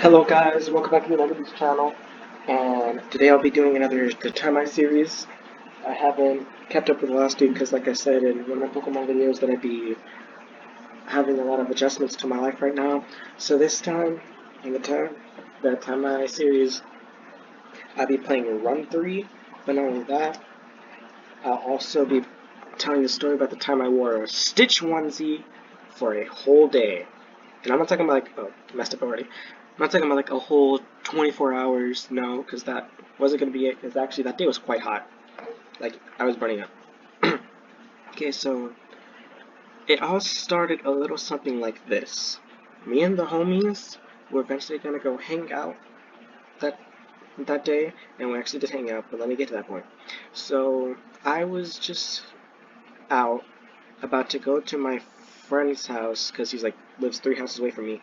Hello guys, welcome back to the OmegaBeast channel, and today I'll be doing another The Time I series. I haven't kept up with the last week because like I said in one of my Pokemon videos that I'd be having a lot of adjustments to my life right now. So this time, in the Time I series, I'll be playing Run 3, but not only that, I'll also be telling the story about the time I wore a Stitch onesie for a whole day. And I'm not talking about like, oh, messed up already. I'm not talking about like a whole 24 hours, no, because that wasn't going to be it, because actually that day was quite hot. Like, I was burning up. Okay, so it all started a little something like this. Me and the homies were eventually going to go hang out that that day, and we actually did hang out, but let me get to that point. So, I was just out, about to go to my friend's house, because he's like, lives 3 houses away from me.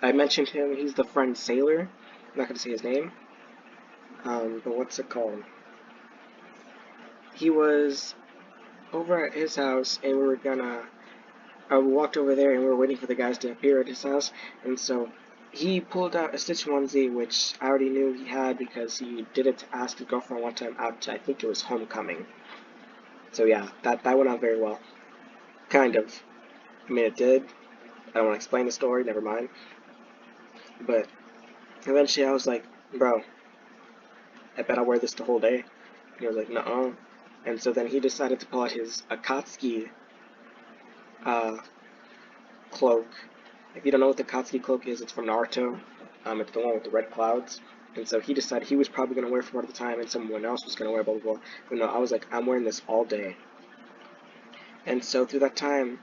I mentioned him, he's the friend Sailor. I'm not going to say his name. But what's it called? He was over at his house, and we were gonna. I walked over there, and we were waiting for the guys to appear at his house, and so he pulled out a Stitch onesie, which I already knew he had because he did it to ask his girlfriend one time out to, I think it was homecoming. So yeah, that went out very well. Kind of. I mean, it did. I don't want to explain the story, never mind. But eventually I was like, bro, I bet I'll wear this the whole day. And he was like, nuh-uh. And so then he decided to pull out his Akatsuki uh, cloak. If you don't know what the Akatsuki cloak is, it's from Naruto. It's the one with the red clouds. And so he decided he was probably going to wear it for part of the time, and someone else was going to wear it, blah, blah, blah. But no, I was like, I'm wearing this all day. And so through that time,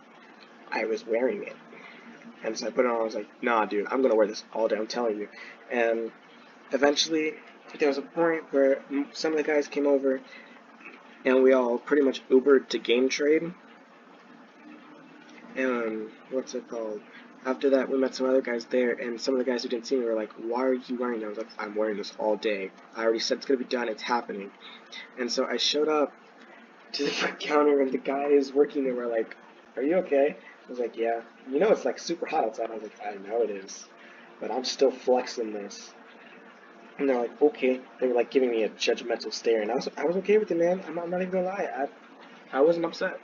I was wearing it. And so I put it on, I was like, nah, dude, I'm going to wear this all day, I'm telling you. And eventually, there was a point where some of the guys came over, and we all pretty much Ubered to Game Trade. And what's it called? After that, we met some other guys there, and some of the guys who didn't see me were like, why are you wearing that? I was like, I'm wearing this all day. I already said it's going to be done, it's happening. And so I showed up to the front counter, and the guys working there were like, are you okay? I was like, yeah. You know it's like super hot outside. I was like, I know it is, but I'm still flexing this. And they're like, okay. They were like giving me a judgmental stare, and I was okay with it, man. I'm not even gonna lie. I wasn't upset.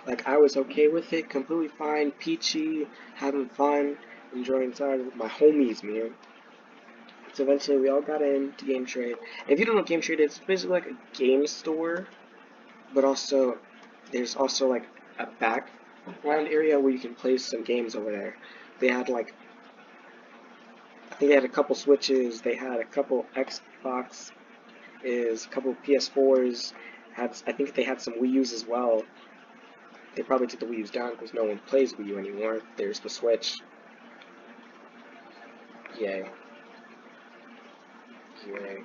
Like, I was okay with it, completely fine, peachy, having fun, enjoying time with my homies, man. So eventually we all got into Game Trade. And if you don't know what Game Trade is, it's basically like a game store, but also, there's also like a background area where you can play some games over there. They had like, I think they had a couple Switches, they had a couple Xbox, a couple PS4s, I think they had some Wii U's as well. They probably took the Wii U's down because no one plays Wii U anymore. There's the Switch. Yay. Yay.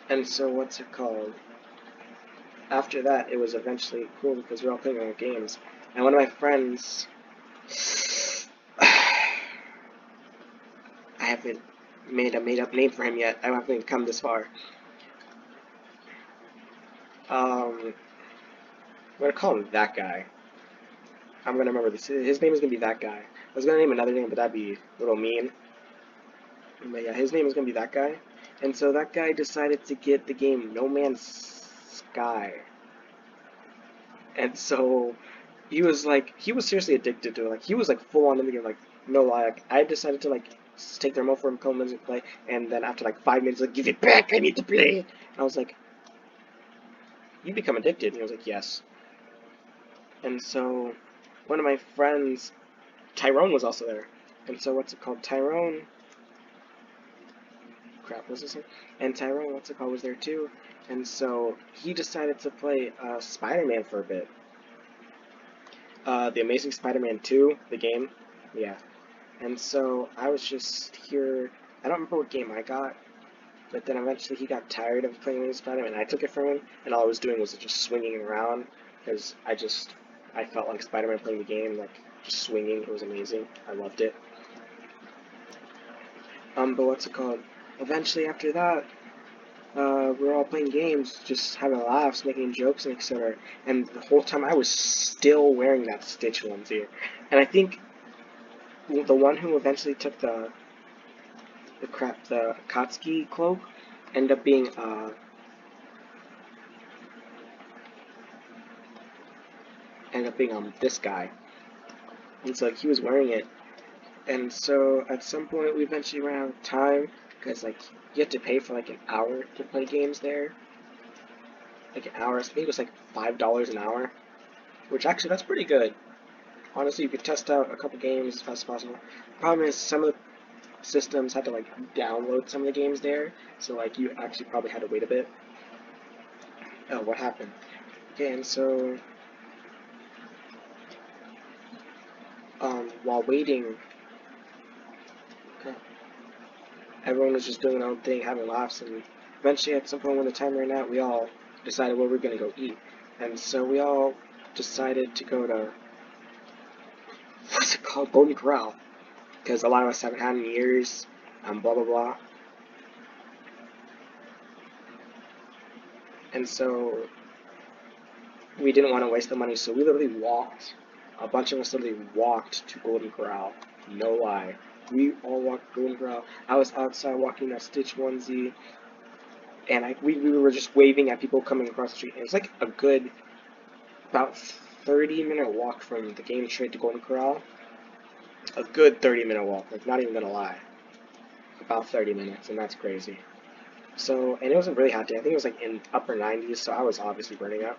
And so what's it called? After that, it was eventually cool because we were all playing our games. And one of my friends, I haven't made a made-up name for him yet. I haven't come this far. I'm gonna call him that guy. I'm gonna remember this. His name is gonna be that guy. I was gonna name another name, but that'd be a little mean. But yeah, his name is gonna be that guy. And so that guy decided to get the game No Man's Sky. And so he was seriously addicted to it. Like, he was like full on in the game. Like, no lie. Like, I decided to like take the remote from him, couple minutes and play. And then after like 5 minutes, like, give it back. I need to play. And I was like, you become addicted. And he was like, yes. And so one of my friends, Tyrone, was also there. And so what's it called? Tyrone. Crap, what's this name? And Tyrone, what's it called, was there too. And so he decided to play Spider-Man for a bit. The Amazing Spider-Man 2, the game. Yeah. And so I was just here. I don't remember what game I got, but then eventually he got tired of playing Amazing Spider-Man, and I took it from him, and all I was doing was just swinging around, because I felt like Spider-Man playing the game, like, just swinging. It was amazing. I loved it. But what's it called? Eventually, after that, we were all playing games, just having laughs, making jokes, and etc. And the whole time I was still wearing that Stitch onesie. And I think the one who eventually took the Akatsuki cloak ended up being this guy, and so like, he was wearing it, and so at some point we eventually ran out of time because like you have to pay for like an hour to play games there, like an hour. I think it was like $5 an hour, which actually that's pretty good. Honestly, you could test out a couple games as fast as possible. Problem is some of the systems had to like download some of the games there, so like you actually probably had to wait a bit. Oh, what happened? Okay, and so while waiting, everyone was just doing their own thing, having laughs, and eventually at some point when the time ran out, we all decided where we were gonna go eat, and so we all decided to go to, what's it called, Golden Corral, because a lot of us haven't had in years, blah blah blah, and so we didn't want to waste the money, so we literally walked. A bunch of us literally walked to Golden Corral. No lie. We all walked to Golden Corral. I was outside walking that Stitch onesie, and we were just waving at people coming across the street. It was like a good, about 30-minute walk from the game trade to Golden Corral. A good 30-minute walk, like not even gonna lie. About 30 minutes, and that's crazy. So, and it wasn't really hot day. I think it was like in upper 90s, so I was obviously burning up.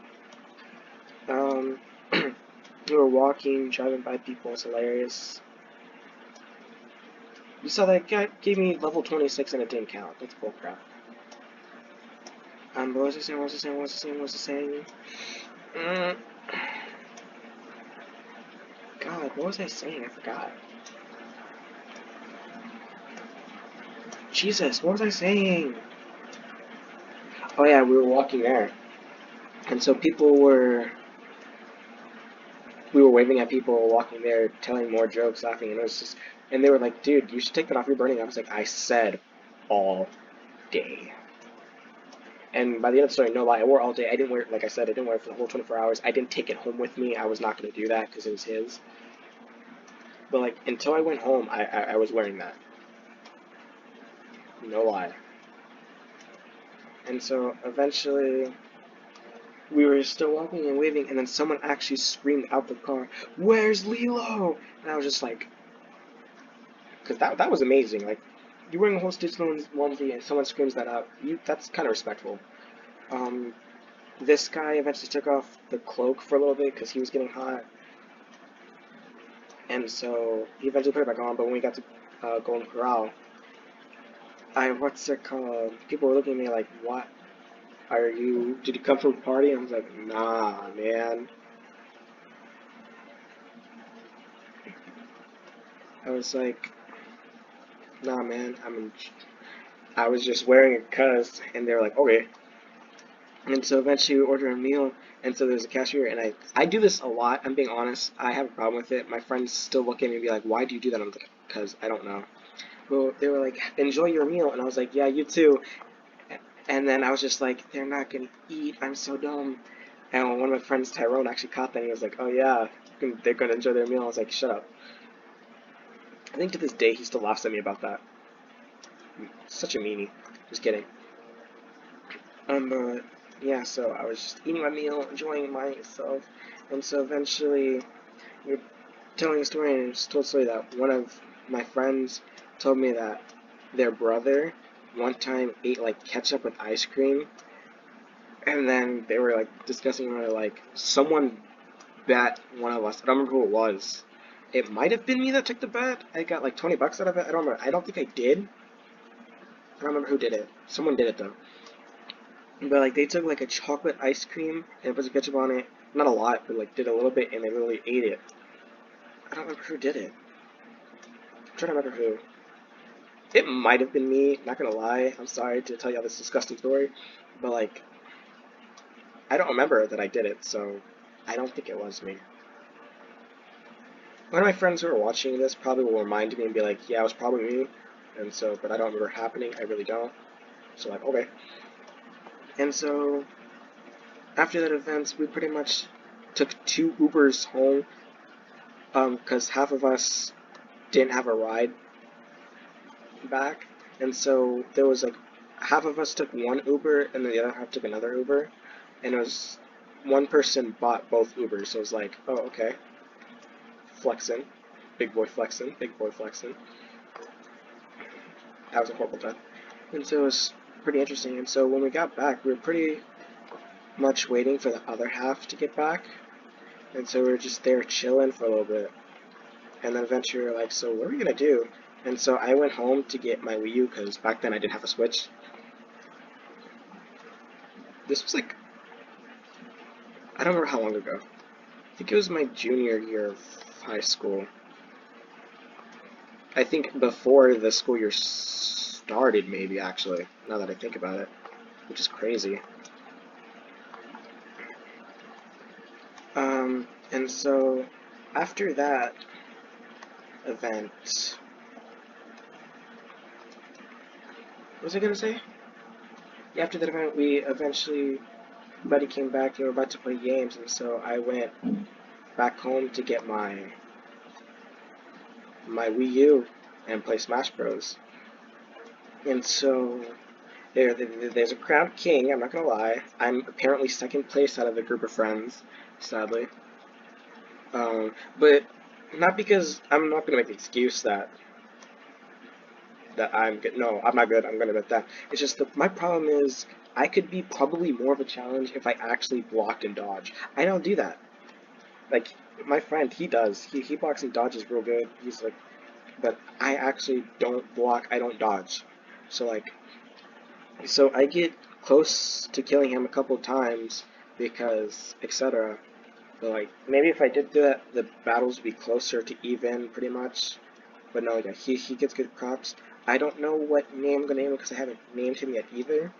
We were walking, driving by people. It's hilarious. You saw that guy gave me level 26 and it didn't count. That's bullcrap. What was I saying? What was I saying? What was I saying? What was I saying? God, what was I saying? I forgot. Jesus, what was I saying? Oh yeah, we were walking there. And so we were waving at people walking there, telling more jokes, laughing, and it was just, and they were like, dude, you should take that off, you're burning. I was like, I said all day. And by the end of the story, no lie, I wore it all day. I didn't wear it, like I said, I didn't wear it for the whole 24 hours. I didn't take it home with me. I was not going to do that because it was his. But like, until I went home, I was wearing that. No lie. And so eventually, we were still walking and waving, and then someone actually screamed out the car, "Where's Lilo?" And I was just like, because that was amazing. Like, you're wearing a whole Stitch onesie and someone screams that out. That's kind of respectful. This guy eventually took off the cloak for a little bit because he was getting hot, and so he eventually put it back on. But when we got to Golden Corral, what's it called? People were looking at me like, "What? Did you come from a party?" And I was like, "Nah, man." I was like, "Nah, man. I was just wearing it 'cause," and they were like, "Okay." And so eventually we ordered a meal, and so there's a cashier, and I do this a lot, I'm being honest, I have a problem with it. My friends still look at me and be like, why do you do that? I'm like, because I don't know. Well, they were like, enjoy your meal, and I was like, yeah, you too. And then I was just like, they're not gonna eat, I'm so dumb. And one of my friends, Tyrone, actually caught that, and he was like, oh yeah, they're gonna enjoy their meal. I was like, shut up. I think to this day he still laughs at me about that. Such a meanie. Just kidding. But yeah, so I was just eating my meal, enjoying myself, and so eventually we were telling a story, and I just told a story that one of my friends told me that their brother one time ate like ketchup with ice cream, and then they were like discussing whether like someone bet one of us. I don't remember who it was. It might have been me that took the bet. I got like 20 bucks out of it. I don't remember. I don't think I did. I don't remember who did it. Someone did it though. But like they took like a chocolate ice cream and put some ketchup on it. Not a lot, but like did a little bit, and they literally ate it. I don't remember who did it. I'm trying to remember who. It might have been me, not gonna lie. I'm sorry to tell y'all this disgusting story, but like, I don't remember that I did it, so I don't think it was me. One of my friends who are watching this probably will remind me and be like, yeah, it was probably me, and so, but I don't remember it happening, I really don't. So like, okay. And so, after that event, we pretty much took 2 Ubers home, because half of us didn't have a ride back, and so there was like half of us took one Uber and then the other half took another Uber, and it was one person bought both Ubers, so it was like, oh, okay, flexing, big boy flexing, big boy flexing. That was a horrible death. And so it was pretty interesting. And so when we got back, we were pretty much waiting for the other half to get back. And so we were just there chilling for a little bit. And then eventually we were like, so what are we going to do? And so I went home to get my Wii U, because back then I didn't have a Switch. This was like, I don't remember how long ago. I think it was my junior year of high school. I think before the school year started, maybe, actually, now that I think about it, which is crazy. And so, after that event, what was I gonna say? Yeah, after that event, we eventually, Buddy came back and we were about to play games, and so I went back home to get my Wii U and play Smash Bros. And so there's a crowned king, I'm not gonna lie. I'm apparently second place out of the group of friends, sadly. But not because I'm not gonna make the excuse that I'm good. No, I'm not good. I'm gonna admit that. It's just that my problem is I could be probably more of a challenge if I actually blocked and dodge. I don't do that. Like my friend, he does. He blocks and dodges real good. He's like, but I actually don't block. I don't dodge. So like, so I get close to killing him a couple times because etc. But like, maybe if I did do that, the battles would be closer to even, pretty much. But no, yeah, he gets good props. I don't know what name I'm gonna name him because I haven't named him yet either.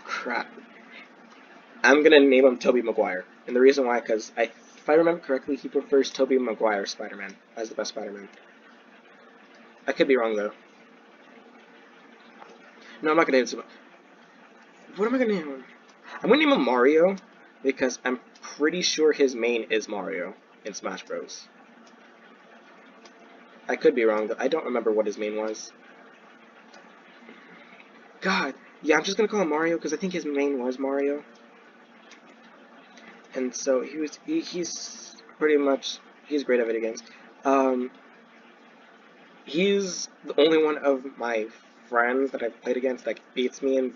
Crap. I'm gonna name him Tobey Maguire, and the reason why, because if I remember correctly, he prefers Tobey Maguire Spider-Man as the best Spider-Man. I could be wrong though. No, I'm not gonna name him. What am I gonna name him? I'm gonna name him Mario because I'm pretty sure his main is Mario in Smash Bros. I could be wrong though. I don't remember what his main was. God, yeah, I'm just gonna call him Mario because I think his main was Mario. And so he's pretty much, he's great at video games. He's the only one of my friends that I've played against that beats me in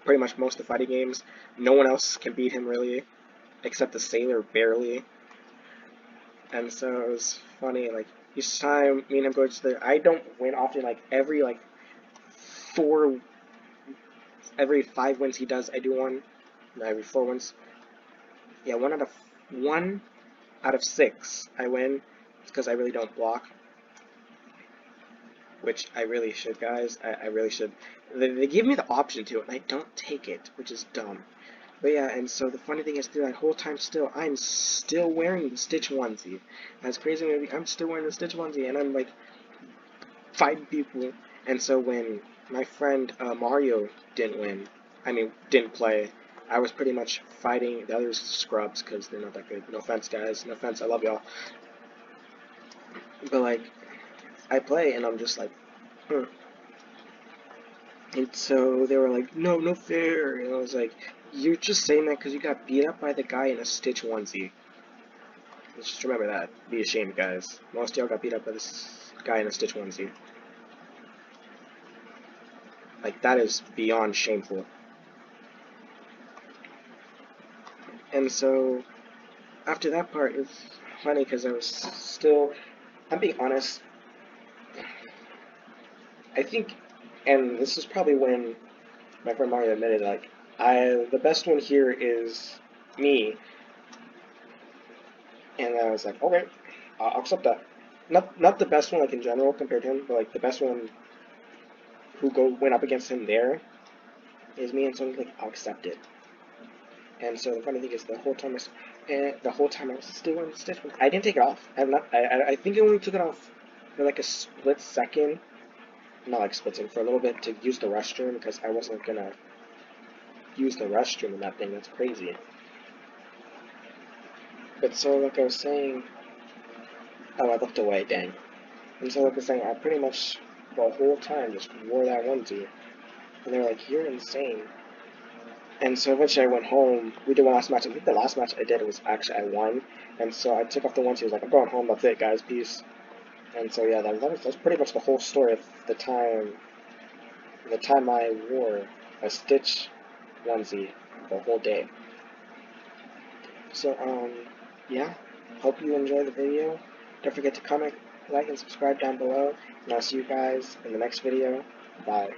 pretty much most of the fighting games. No one else can beat him really, except the Sailor, barely. And so it was funny, like, each time me and him go to the, I don't win often, like, every 5 wins he does, I do one. No, every 4 wins. Yeah, one out of 6 I win. It's because I really don't block. Which I really should, guys. I really should. They give me the option to, and I don't take it, which is dumb. But yeah, and so the funny thing is, through that whole time still, I'm still wearing the Stitch onesie. As crazy as it may be, I'm still wearing the Stitch onesie, and I'm like, fighting people. And so when my friend Mario didn't play, I was pretty much fighting the other scrubs, because they're not that good. No offense, guys. No offense, I love y'all. But like, I play, and I'm just like, huh. And so they were like, no fair. And I was like, you're just saying that because you got beat up by the guy in a Stitch onesie. Just remember that. Be ashamed, guys. Most of y'all got beat up by this guy in a Stitch onesie. Like, that is beyond shameful. And so, after that part, it's funny because I was still, I'm being honest, I think, and this is probably when my friend Mario admitted, like, the best one here is me. And I was like, okay, I'll accept that. Not the best one, like, in general, compared to him, but, like, the best one who went up against him there is me, and so, like, I'll accept it. And so the funny thing is, the whole time I was still wearing the Stitch one. I didn't take it off. I think I only took it off for, like, a split second. Not like split second, for a little bit to use the restroom, because I wasn't gonna use the restroom in that thing. That's crazy. But so, like I was saying, oh, I looked away, dang. And so, like I was saying, I pretty much the whole time just wore that onesie. And they were like, you're insane. And so eventually I went home. We did one last match. I think the last match I did was actually I won. And so I took off the onesie. I was like, I'm going home. That's it, guys. Peace. And so yeah, that's pretty much the whole story of the time. The time I wore a Stitch onesie the whole day. So yeah. Hope you enjoy the video. Don't forget to comment, like, and subscribe down below. And I'll see you guys in the next video. Bye.